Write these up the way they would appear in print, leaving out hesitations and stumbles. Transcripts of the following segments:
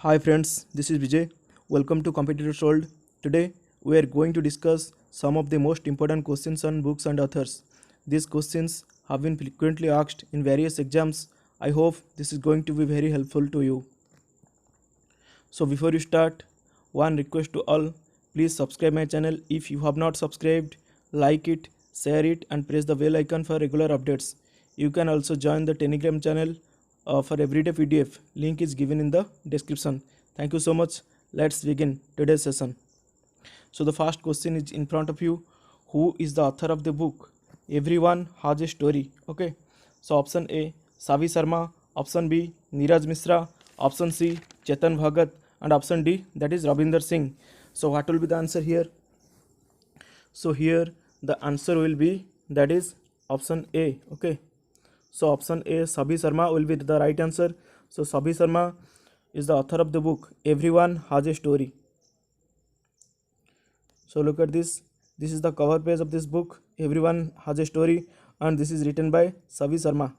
Hi friends, this is Vijay. Welcome to Competitors World. Today we are going to discuss some of the most important questions on books and authors. These questions have been frequently asked in various exams. I hope this is going to be very helpful to you. So before you start, one request to all, please subscribe my channel if you have not subscribed, like it, share it and press the bell icon for regular updates. You can also join the Telegram channel for everyday PDF. Link is given in the description. Thank you so much. Let's begin today's session. So the first question is in front of you. Who is the author of the book? Everyone has a story. Okay. So option A, Savi Sharma. Option B, Neeraj Mishra. Option C, Chetan Bhagat. And option D, that is Ravinder Singh. So what will be the answer here? So here the answer will be, that is option A. Okay. So option A, Savi Sharma will be the right answer. So Savi Sharma is the author of the book Everyone Has a Story. So look at this. This is the cover page of this book, Everyone Has a Story, and this is written by Savi Sharma.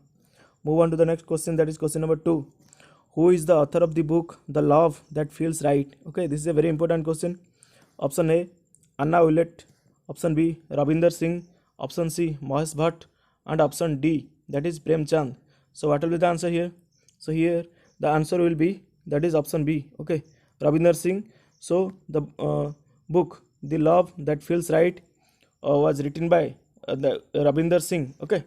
Move on to the next question, that is question number 2. Who is the author of the book The Love That Feels Right? Okay, this is a very important question. Option A, Anna Willett. Option B, Ravinder Singh. Option C, Mahesh Bhatt. And option D, that is Prem Chand. So what will be the answer here? So here the answer will be, that is option B. Okay, Ravinder Singh. So the book The Love That Feels Right was written by the Ravinder Singh. Okay.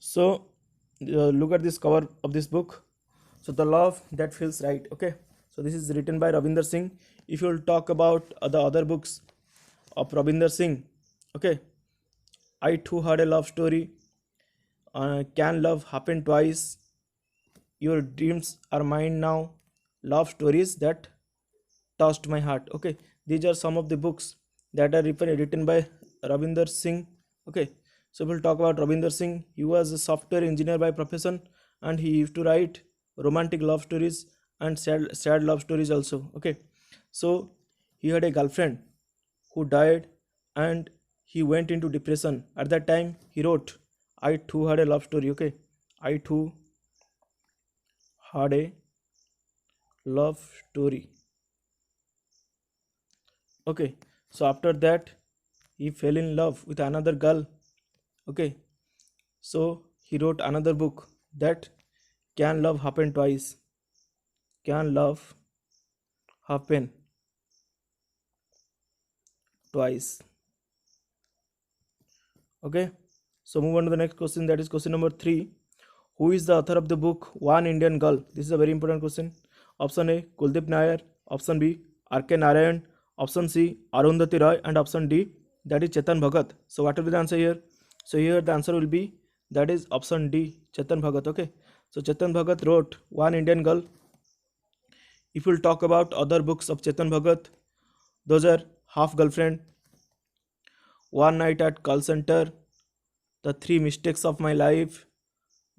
So look at this cover of this book. So The Love That Feels Right. Okay. So this is written by Ravinder Singh. If you will talk about the other books of Ravinder Singh, okay, I Too Had a Love Story, Can Love Happen Twice, Your Dreams Are Mine Now, Love Stories That Touched My Heart. Okay, these are some of the books that are written by Ravinder Singh. Okay, so we'll talk about Ravinder Singh. He was a software engineer by profession, and he used to write romantic love stories and sad love stories also. Okay, so he had a girlfriend who died, and he went into depression. At that time he wrote, I Too Had a Love Story. Okay, I Too Had a Love Story. Okay, so after that he fell in love with another girl. Okay, so he wrote another book, that Can Love Happen Twice. Can Love Happen Twice. Okay, so move on to the next question, that is question number 3. Who is the author of the book One Indian Girl? This is a very important question. Option A, Kuldeep Nair. Option B, R.K. Narayan. Option C, Arundhati Roy. And option D, that is Chetan Bhagat. So what will be the answer here? So here the answer will be, that is option D, Chetan Bhagat. Okay, so Chetan Bhagat wrote One Indian Girl. If we'll talk about other books of Chetan Bhagat, those are Half Girlfriend, One Night at Call Center, The Three Mistakes of My Life,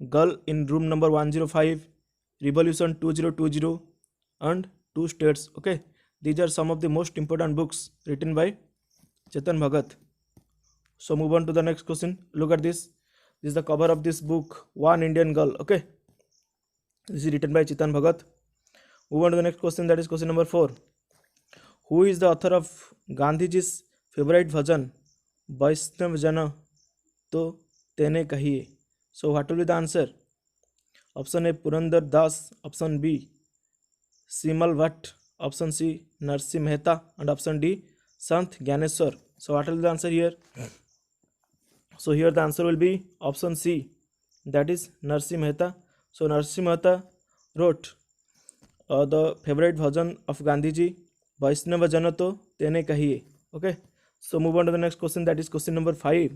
Girl in Room Number 105, Revolution 2020, and Two States. Okay, these are some of the most important books written by Chetan Bhagat. So move on to the next question. Look at this. This is the cover of this book, One Indian Girl. Okay, this is written by Chetan Bhagat. Move on to the next question, that is question number 4. Who is the author of Gandhiji's favorite bhajan, Vaishnav Jana To Tene Kahiye? So what will be the answer? Option A, Purandar Das. Option B, Simal Bhatt. Option C, Narsi Mehta. And option D, Sant Gyaneshwar. So what will be the answer here? So here the answer will be option C, that is Narsi Mehta. So Narsi Mehta wrote the favorite bhajan of Gandhiji, Vaishnava Jana To Tene Kahiye. Okay, so move on to the next question, that is question number 5.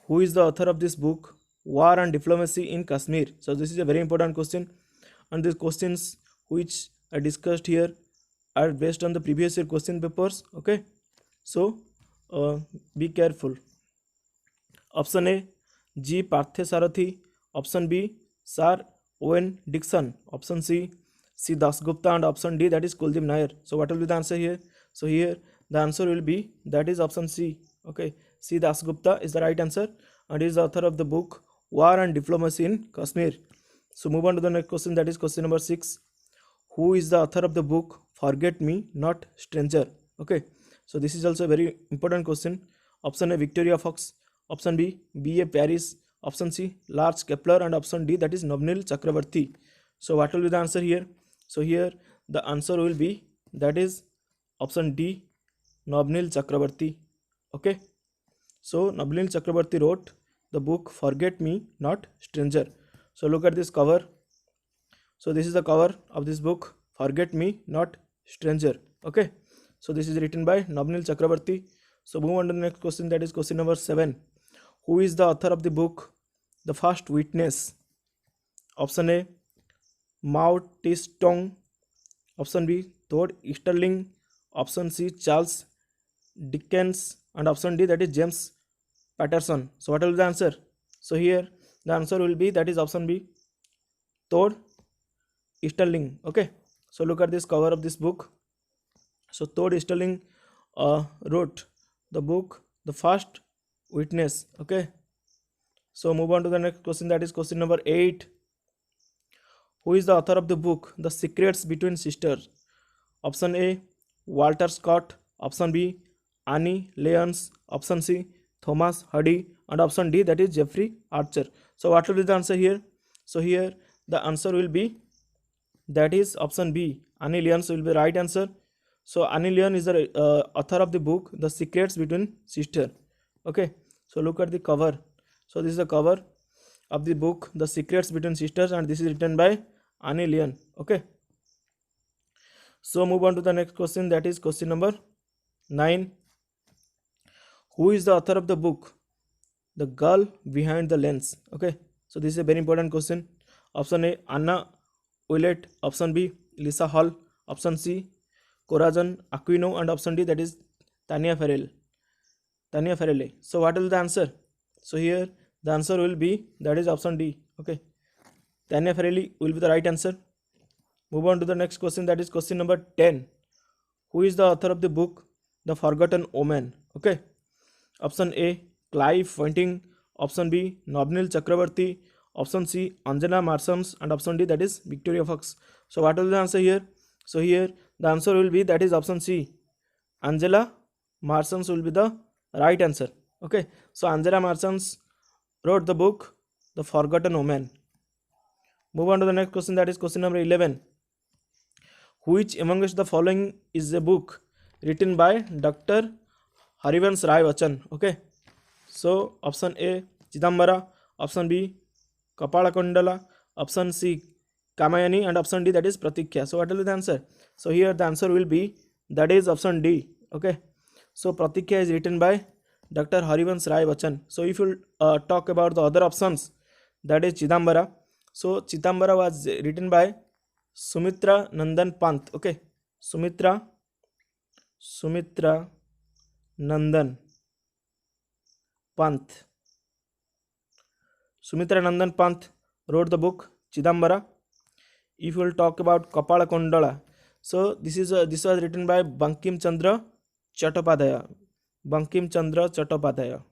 Who is the author of this book, War and Diplomacy in Kashmir? So this is a very important question, and these questions which are discussed here are based on the previous year question papers. Okay, so be careful. Option A, G. Parthasarathi. Option B, Sir Owen Dixon. Option C, C. Dasgupta. And option D, that is Kuldeep Nair. So what will be the answer here? So here the answer will be, that is option C. Okay, C. Dasgupta is the right answer, and is the author of the book War and Diplomacy in Kashmir. So move on to the next question, that is question number 6. who is the author of the book Forget Me Not Stranger? Okay, so this is also a very important question. Option A, Victoria Fox. Option B, B.A. Paris. Option C, Lars Kepler. And option D, that is Nabnil Chakrabarti. So what will be the answer here? So here the answer will be, that is option D, Nabnil Chakrabarti. Okay, so Nabnil Chakrabarti wrote the book Forget Me Not Stranger. So look at this cover. So this is the cover of this book Forget Me Not Stranger. Okay, so this is written by Nabnil Chakrabarti. So move on to the next question, that is question number 7. Who is the author of the book The First Witness? Option A, Mao Tse-tung. Option B, Todd Easterling. Option C, Charles Dickens. And option D, that is James Patterson. So what will be the answer? So here the answer will be, that is option B, Todd Easterling. Okay, so look at this cover of this book. So Todd Easterling wrote the book The First Witness. Okay, so move on to the next question, that is question number 8. Who is the author of the book The Secrets Between Sisters? Option A, Walter Scott. Option B, Annie Leons. Option C, Thomas Hardy. And option D, that is Jeffrey Archer. So what will be the answer here? So here the answer will be, that is option B, Annie Leons will be the right answer. So Annie Leon is the author of the book The Secrets Between Sisters. Okay, so look at the cover. So this is the cover of the book The Secrets Between Sisters, and this is written by Annie Leon. Okay, so move on to the next question, that is question number 9. Who is the author of the book The Girl Behind the Lens? Okay, so this is a very important question. Option A, Anna Willett. Option B, Lisa Hall. Option C, Corazon Aquino. And option D, that is Tania Farrell. So what will be the answer? So here the answer will be, that is option D. Okay, Tania Farrell will be the right answer. Move on to the next question, that is question number 10. Who is the author of the book The Forgotten Woman? Okay, option A, Clive Pointing. Option B, Nabnil Chakrabarti. Option C, Angela Marsons. And option D, that is Victoria Fox. So what will be the answer here? So here the answer will be, that is option C, Angela Marsons will be the right answer. Okay, so Angela Marsons wrote the book The Forgotten Woman. Move on to the next question, that is question number 11. Which amongst the following is a book written by Dr. Harivansh Rai Bachchan? Okay, so option A, Chidambara. Option B, Kapalakondala. Option C, Kamayani. And option D, that is Pratikya. So what will be the answer? So here the answer will be, that is option D. Okay, so Pratikya is written by Dr. Harivansh Rai Bachchan. So if you talk about the other options, that is Chidambara. So Chidambara was written by Sumitra Nandan Pant. Okay, Sumitra Nandan Pant. Sumitra Nandan Pant wrote the book Chidambara. If you will talk about Kapalakondala, so this was written by Bankim Chandra Chattopadhyaya. Bankim Chandra Chattopadhyaya.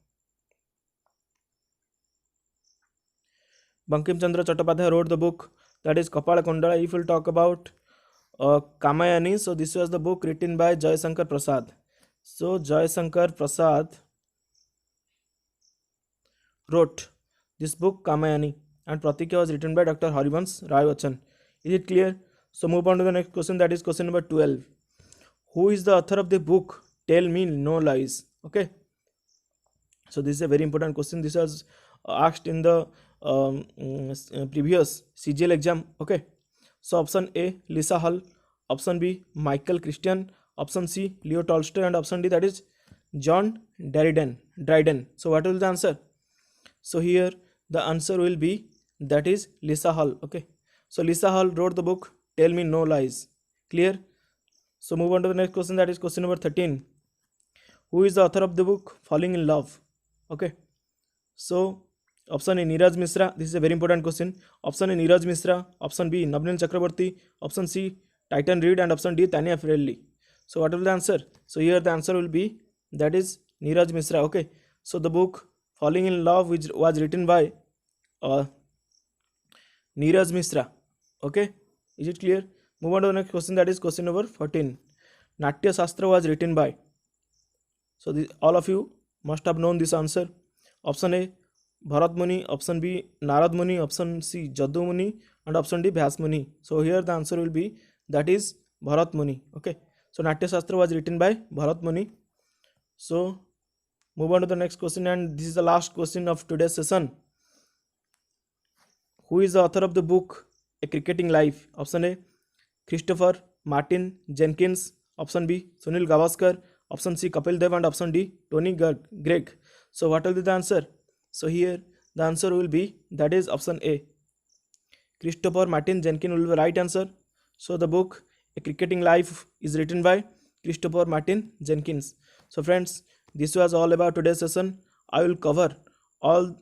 Bankim Chandra Chattopadhyaya wrote the book, that is Kapalakondala. If you will talk about Kamayani, so this was the book written by Jayasankar Prasad. So Jayasankar Prasad wrote this book Kamayani, and Pratikya was written by Dr. Harivansh Rai Bachchan. Is it clear? So move on to the next question, that is question number 12. Who is the author of the book Tell Me No Lies? Okay, so this is a very important question. This was asked in the previous CGL exam. Okay, so option A, Lisa Hall. Option B, Michael Christian. Option C, Leo Tolstoy. And option D, that is John Dryden. So what will be the answer? So here the answer will be, that is Lisa Hall. Okay, so Lisa Hall wrote the book Tell Me No Lies. Clear? So move on to the next question, that is question number 13. Who is the author of the book Falling in Love? Okay, so option A, Neeraj Mishra. This is a very important question. Option A, Neeraj Mishra. Option B, Nabnil Chakrabarti. Option C, Titan Reed. And option D, Tania Farrell. So what will be the answer? So here the answer will be, that is Neeraj Mishra. Okay, so the book Falling in Love which was written by Neeraj Mishra. Okay, is it clear? Move on to the next question, that is question number 14. Natya Shastra was written by. So all of you must have known this answer. Option A, Bharat Muni, option B, Narad Muni, option C, Jaddu Muni, and option D, Vyas Muni. So here the answer will be, that is Bharat Muni. Okay. So Natya Shastra was written by Bharat Muni. So move on to the next question, and this is the last question of today's session. Who is the author of the book A Cricketing Life? Option A, Christopher Martin Jenkins, option B, Sunil Gavaskar, option C, Kapil Dev, and option D, Tony Greig. So what will be the answer? So here the answer will be, that is option A, Christopher Martin Jenkins will be the right answer. So the book A Cricketing Life is written by Christopher Martin Jenkins. So friends, this was all about today's session. I will cover all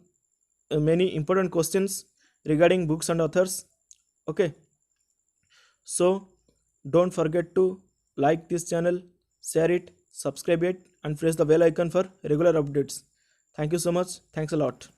many important questions regarding books and authors. Okay. So don't forget to like this channel, share it, subscribe it, and press the bell icon for regular updates. Thank you so much. Thanks a lot.